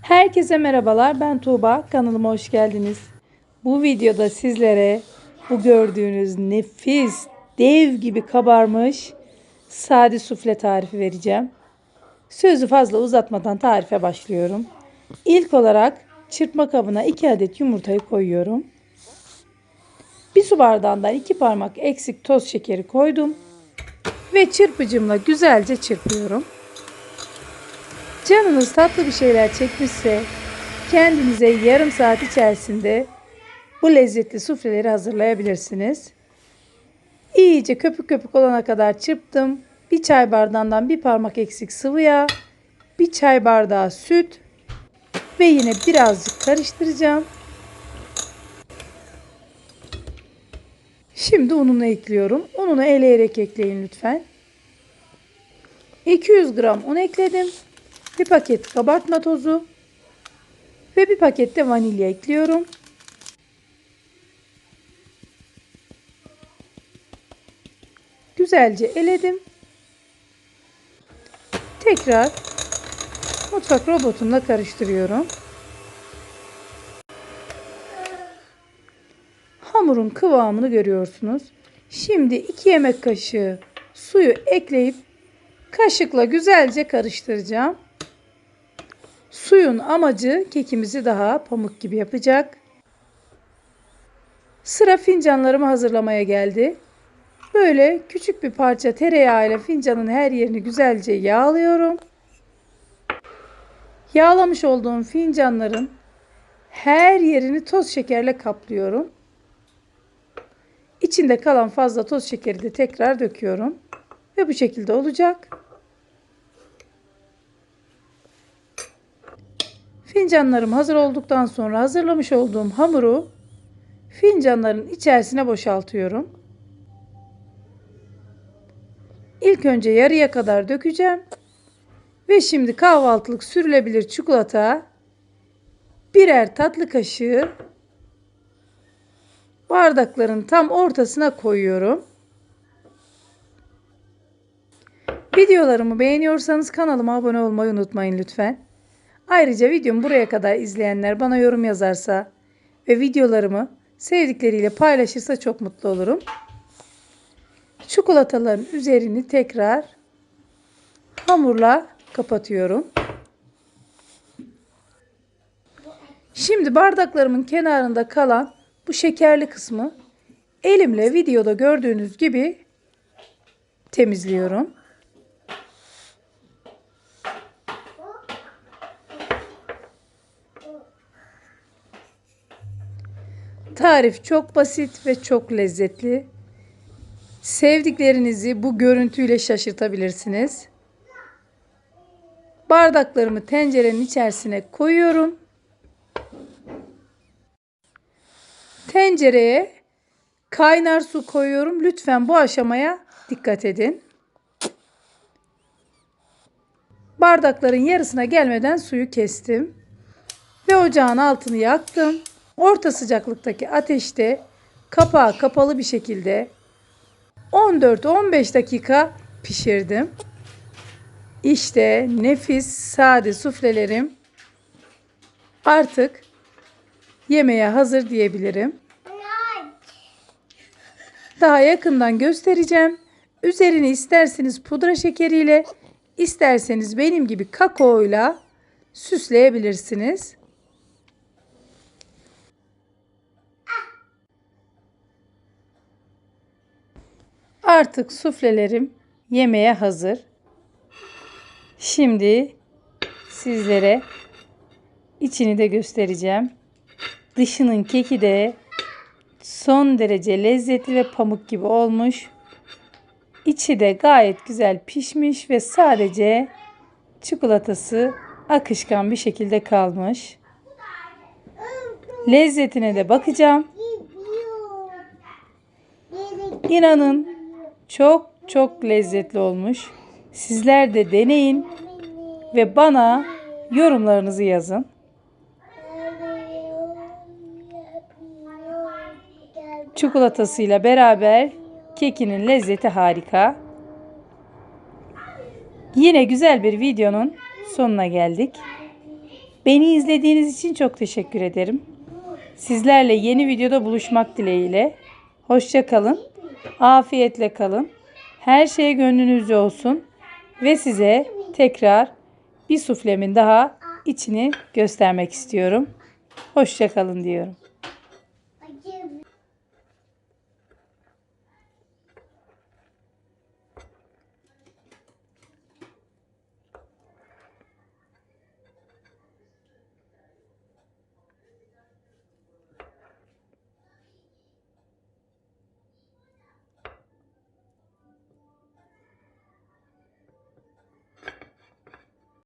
Herkese merhabalar. Ben Tuğba. Kanalıma hoş geldiniz. Bu videoda sizlere bu gördüğünüz nefis, dev gibi kabarmış sade sufle tarifi vereceğim. Sözü fazla uzatmadan tarife başlıyorum. İlk olarak çırpma kabına 2 adet yumurtayı koyuyorum. Bir su bardağından 2 parmak eksik toz şekeri koydum ve çırpıcımla güzelce çırpıyorum. Canınız tatlı bir şeyler çekmişse kendinize yarım saat içerisinde bu lezzetli sufleleri hazırlayabilirsiniz. İyice köpük köpük olana kadar çırptım. Bir çay bardağından bir parmak eksik sıvı yağ, bir çay bardağı süt ve yine birazcık karıştıracağım. Şimdi ununu ekliyorum. Ununu eleyerek ekleyin lütfen. 200 gram un ekledim. Bir paket kabartma tozu ve bir paket de vanilya ekliyorum. Güzelce eledim. Tekrar mutfak robotumla karıştırıyorum. Hamurun kıvamını görüyorsunuz. Şimdi 2 yemek kaşığı suyu ekleyip kaşıkla güzelce karıştıracağım. Suyun amacı kekimizi daha pamuk gibi yapacak. Sıra fincanlarımı hazırlamaya geldi. Böyle küçük bir parça tereyağı ile fincanın her yerini güzelce yağlıyorum. Yağlamış olduğum fincanların her yerini toz şekerle kaplıyorum. İçinde kalan fazla toz şekeri de tekrar döküyorum. Ve bu şekilde olacak. Fincanlarım hazır olduktan sonra hazırlamış olduğum hamuru fincanların içerisine boşaltıyorum. İlk önce yarıya kadar dökeceğim. Ve şimdi kahvaltılık sürülebilir çikolata birer tatlı kaşığı bardakların tam ortasına koyuyorum. Videolarımı beğeniyorsanız kanalıma abone olmayı unutmayın lütfen. Ayrıca videomu buraya kadar izleyenler bana yorum yazarsa ve videolarımı sevdikleriyle paylaşırsa çok mutlu olurum. Çikolataların üzerini tekrar hamurla kapatıyorum. Şimdi bardaklarımın kenarında kalan bu şekerli kısmı elimle videoda gördüğünüz gibi temizliyorum. Tarif çok basit ve çok lezzetli. Sevdiklerinizi bu görüntüyle şaşırtabilirsiniz. Bardaklarımı tencerenin içerisine koyuyorum. Tencereye kaynar su koyuyorum. Lütfen bu aşamaya dikkat edin. Bardakların yarısına gelmeden suyu kestim. Ve ocağın altını yaktım. Orta sıcaklıktaki ateşte kapağı kapalı bir şekilde 14-15 dakika pişirdim. İşte nefis sade suflelerim artık yemeğe hazır diyebilirim. Daha yakından göstereceğim. Üzerini isterseniz pudra şekeriyle, isterseniz benim gibi kakaoyla süsleyebilirsiniz. Artık suflelerim yemeğe hazır. Şimdi sizlere içini de göstereceğim. Dışının keki de son derece lezzetli ve pamuk gibi olmuş. İçi de gayet güzel pişmiş ve sadece çikolatası akışkan bir şekilde kalmış. Lezzetine de bakacağım. İnanın çok çok lezzetli olmuş. Sizler de deneyin ve bana yorumlarınızı yazın. Çikolatasıyla beraber kekinin lezzeti harika. Yine güzel bir videonun sonuna geldik. Beni izlediğiniz için çok teşekkür ederim. Sizlerle yeni videoda buluşmak dileğiyle. Hoşça kalın. Afiyetle kalın. Her şey gönlünüzce olsun. Ve size tekrar bir suflemin daha içini göstermek istiyorum. Hoşça kalın diyorum.